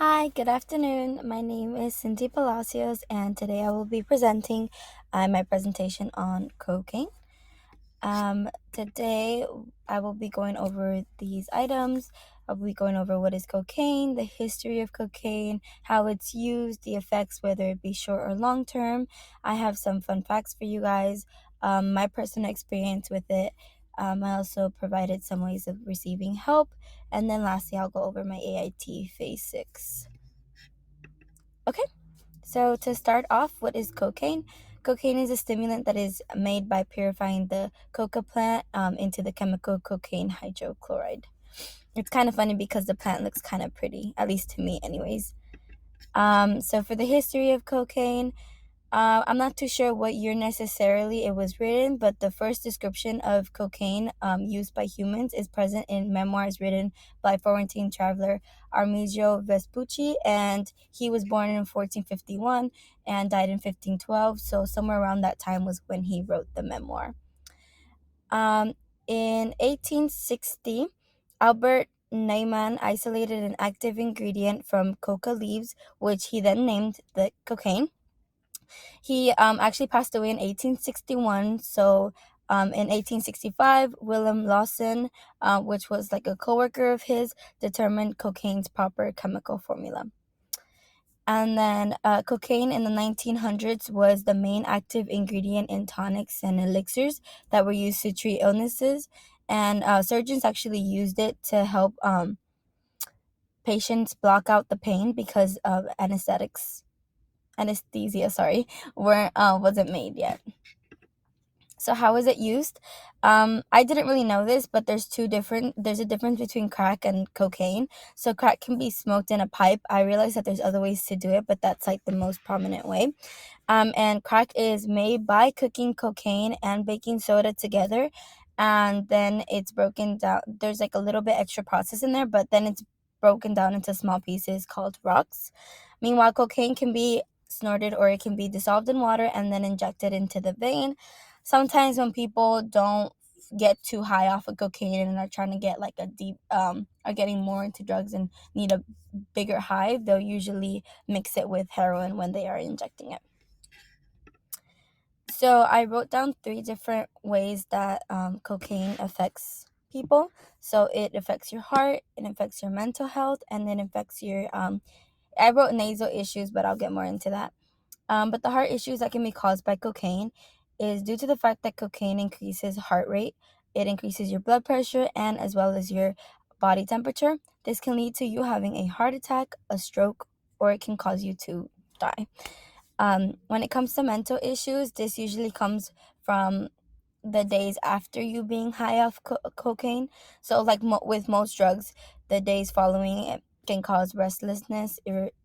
Hi, good afternoon. My name is Cindy Palacios, and today I will be presenting my presentation on cocaine. Today I will be going over these items. I'll be going over what is cocaine, the history of cocaine, how it's used, the effects, whether it be short or long term. I have some fun facts for you guys, my personal experience with it. I also provided some ways of receiving help. And then lastly, I'll go over my AIT Phase 6. Okay, so to start off, what is cocaine? Cocaine is a stimulant that is made by purifying the coca plant into the chemical cocaine hydrochloride. It's kind of funny because the plant looks kind of pretty, at least to me, anyways. So for the history of cocaine, I'm not too sure what year necessarily it was written, but the first description of cocaine used by humans is present in memoirs written by Florentine traveler Armigio Vespucci, and he was born in 1451 and died in 1512. So somewhere around that time was when he wrote the memoir. Um, in 1860, Albert Neumann isolated an active ingredient from coca leaves, which he then named the cocaine. He actually passed away in 1861. So in 1865, Willem Lawson, which was like a coworker of his, determined cocaine's proper chemical formula. And then cocaine in the 1900s was the main active ingredient in tonics and elixirs that were used to treat illnesses. And surgeons actually used it to help patients block out the pain because of anesthesia, weren't wasn't made yet. So how is it used? I didn't really know this, but there's a difference between crack and cocaine. So crack can be smoked in a pipe. I realize that there's other ways to do it, but that's like the most prominent way. And crack is made by cooking cocaine and baking soda together, and then it's broken down. There's like a little bit extra process in there, but then it's broken down into small pieces called rocks. Meanwhile, cocaine can be snorted or it can be dissolved in water and then injected into the vein. Sometimes when people don't get too high off of cocaine and are trying to get like a deep are getting more into drugs and need a bigger high, they'll usually mix it with heroin when they are injecting it. So I wrote down 3 different ways that cocaine affects people. So it affects your heart, it affects your mental health, and it affects your I wrote nasal issues, but I'll get more into that. But the heart issues that can be caused by cocaine is due to the fact that cocaine increases heart rate. It increases your blood pressure and as well as your body temperature. This can lead to you having a heart attack, a stroke, or it can cause you to die. When it comes to mental issues, this usually comes from the days after you being high off cocaine. So, like with most drugs, the days following it can cause restlessness,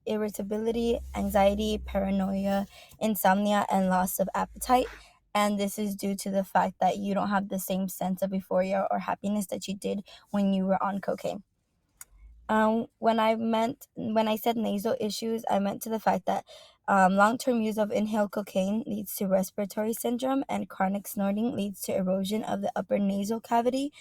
irritability, anxiety, paranoia, insomnia, and loss of appetite. And this is due to the fact that you don't have the same sense of euphoria or happiness that you did when you were on cocaine. When I said nasal issues, I meant to the fact that long-term use of inhaled cocaine leads to respiratory syndrome, and chronic snorting leads to erosion of the upper nasal cavity.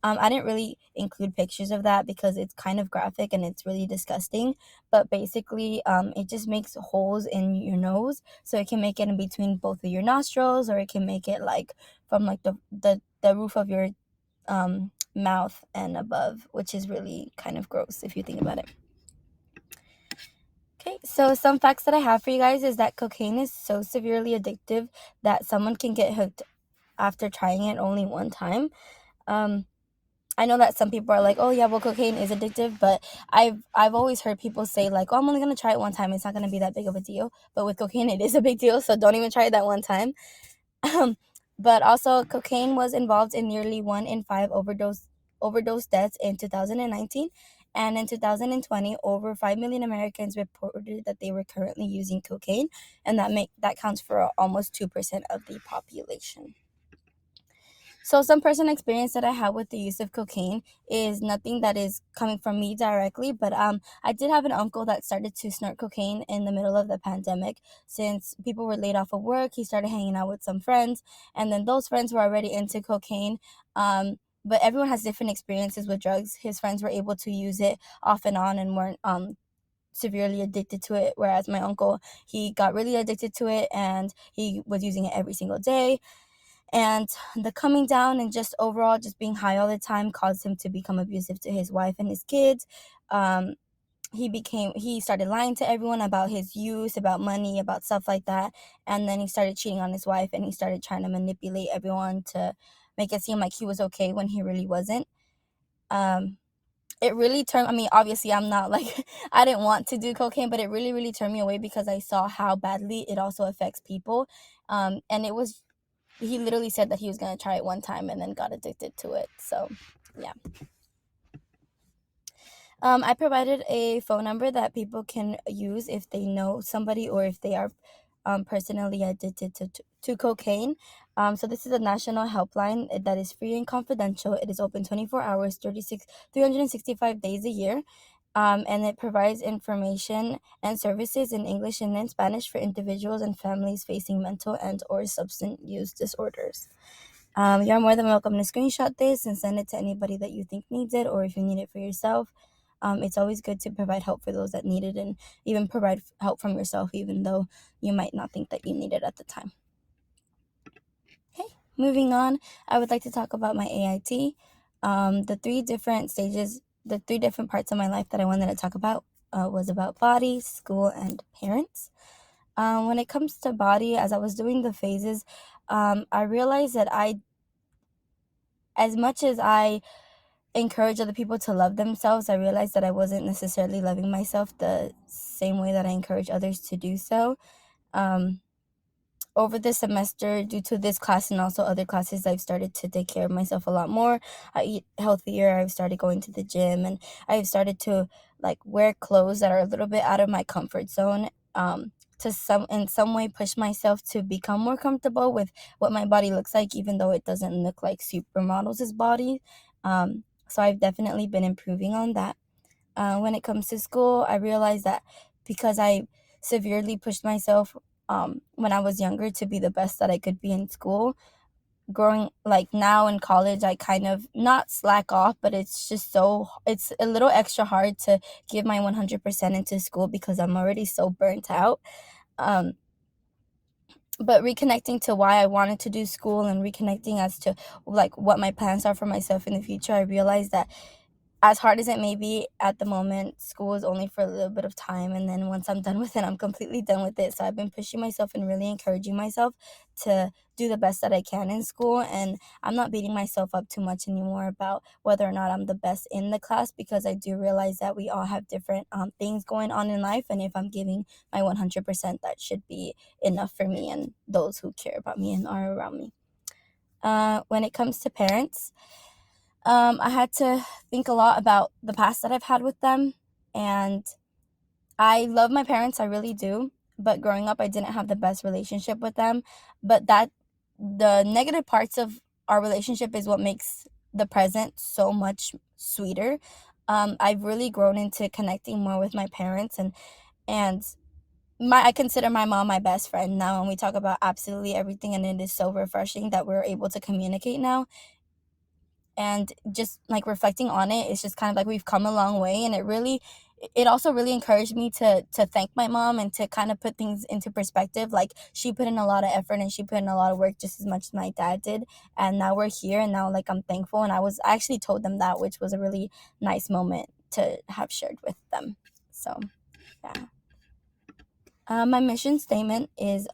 I didn't really include pictures of that because it's kind of graphic and it's really disgusting. But basically, it just makes holes in your nose, so it can make it in between both of your nostrils, or it can make it like from like the roof of your mouth and above, which is really kind of gross if you think about it. Okay, so some facts that I have for you guys is that cocaine is so severely addictive that someone can get hooked after trying it only one time. I know that some people are like, "Oh yeah, well cocaine is addictive," but I've always heard people say like, "Oh, I'm only gonna try it one time. It's not gonna be that big of a deal." But with cocaine, it is a big deal, so don't even try it that one time. But also, cocaine was involved in nearly 1 in 5 overdose deaths in 2019, and in 2020, over 5 million Americans reported that they were currently using cocaine, and that counts for almost 2% of the population. So some personal experience that I had with the use of cocaine is nothing that is coming from me directly, but I did have an uncle that started to snort cocaine in the middle of the pandemic. Since people were laid off of work, he started hanging out with some friends, and then those friends were already into cocaine. But everyone has different experiences with drugs. His friends were able to use it off and on and weren't severely addicted to it, whereas my uncle, he got really addicted to it and he was using it every single day. And the coming down and just overall just being high all the time caused him to become abusive to his wife and his kids. He started lying to everyone about his use, about money, about stuff like that. And then he started cheating on his wife, and he started trying to manipulate everyone to make it seem like he was okay when he really wasn't. It really turned, I mean, obviously I'm not like, I didn't want to do cocaine, but it really, really turned me away because I saw how badly it also affects people. And he literally said that he was going to try it one time and then got addicted to it. So, yeah. I provided a phone number that people can use if they know somebody or if they are personally addicted to cocaine. So this is a national helpline that is free and confidential. It is open 24 hours, 365 days a year. And it provides information and services in English and in Spanish for individuals and families facing mental and or substance use disorders. You're more than welcome to screenshot this and send it to anybody that you think needs it, or if you need it for yourself. It's always good to provide help for those that need it, and even provide help from yourself, even though you might not think that you need it at the time. Okay, moving on, I would like to talk about my AIT. The three different parts of my life that I wanted to talk about was about body, school, and parents. When it comes to body, as I was doing the phases, I realized that as much as I encourage other people to love themselves, I realized that I wasn't necessarily loving myself the same way that I encourage others to do so. Over the semester, due to this class and also other classes, I've started to take care of myself a lot more. I eat healthier. I've started going to the gym, and I've started to like wear clothes that are a little bit out of my comfort zone. In some way push myself to become more comfortable with what my body looks like, even though it doesn't look like supermodels' body. So I've definitely been improving on that. When it comes to school, I realized that because I severely pushed myself when I was younger to be the best that I could be in school, growing like now in college, I kind of not slack off, but it's a little extra hard to give my 100% into school because I'm already so burnt out. Um, but reconnecting to why I wanted to do school and reconnecting as to like what my plans are for myself in the future, I realized that as hard as it may be at the moment, school is only for a little bit of time, and then once I'm done with it, I'm completely done with it. So I've been pushing myself and really encouraging myself to do the best that I can in school, and I'm not beating myself up too much anymore about whether or not I'm the best in the class, because I do realize that we all have different things going on in life, and if I'm giving my 100%, that should be enough for me and those who care about me and are around me. When it comes to parents, I had to think a lot about the past that I've had with them, and I love my parents, I really do, but growing up, I didn't have the best relationship with them, but the negative parts of our relationship is what makes the present so much sweeter. I've really grown into connecting more with my parents, and I consider my mom my best friend now, and we talk about absolutely everything, and it is so refreshing that we're able to communicate now. And just like reflecting on it, it's just kind of like we've come a long way, and it also really encouraged me to thank my mom and to kind of put things into perspective. Like, she put in a lot of effort and she put in a lot of work just as much as my dad did, and now we're here, and now like I'm thankful, and I actually told them that, which was a really nice moment to have shared with them. So yeah. My mission statement is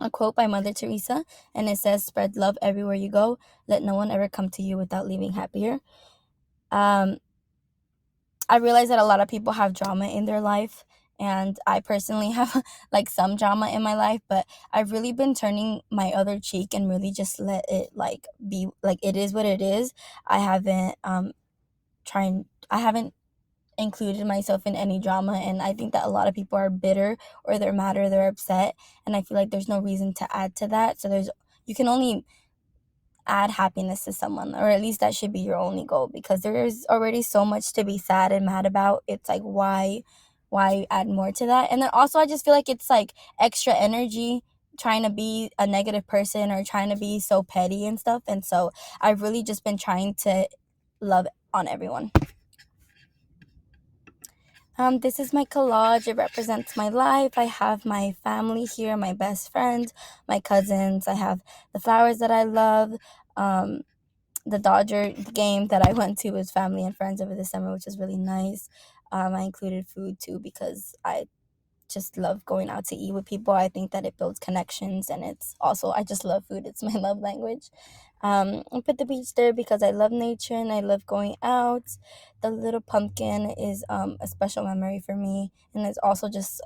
a quote by Mother Teresa, and it says, "Spread love everywhere you go. Let no one ever come to you without leaving happier." Um, I realize that a lot of people have drama in their life, and I personally have like some drama in my life, but I've really been turning my other cheek and really just let it like be like it is what it is. I haven't I haven't included myself in any drama, and I think that a lot of people are bitter, or they're mad, or they're upset, and I feel like there's no reason to add to that. So you can only add happiness to someone, or at least that should be your only goal, because there's already so much to be sad and mad about. It's like, why add more to that? And then also I just feel like it's like extra energy trying to be a negative person or trying to be so petty and stuff. And so I've really just been trying to love on everyone. This is my collage. It represents my life. I have my family here, my best friend, my cousins. I have the flowers that I love. The Dodger game that I went to with family and friends over the summer, which was really nice. I included food too because I just love going out to eat with people. I think that it builds connections, and it's also, I just love food. It's my love language. I put the beach there because I love nature and I love going out. The little pumpkin is a special memory for me, and it's also just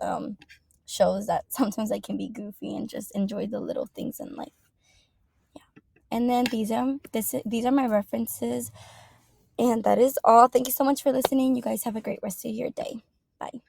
shows that sometimes I can be goofy and just enjoy the little things in life. And then these are my references, and that is all. Thank you so much for listening. You guys have a great rest of your day. Bye.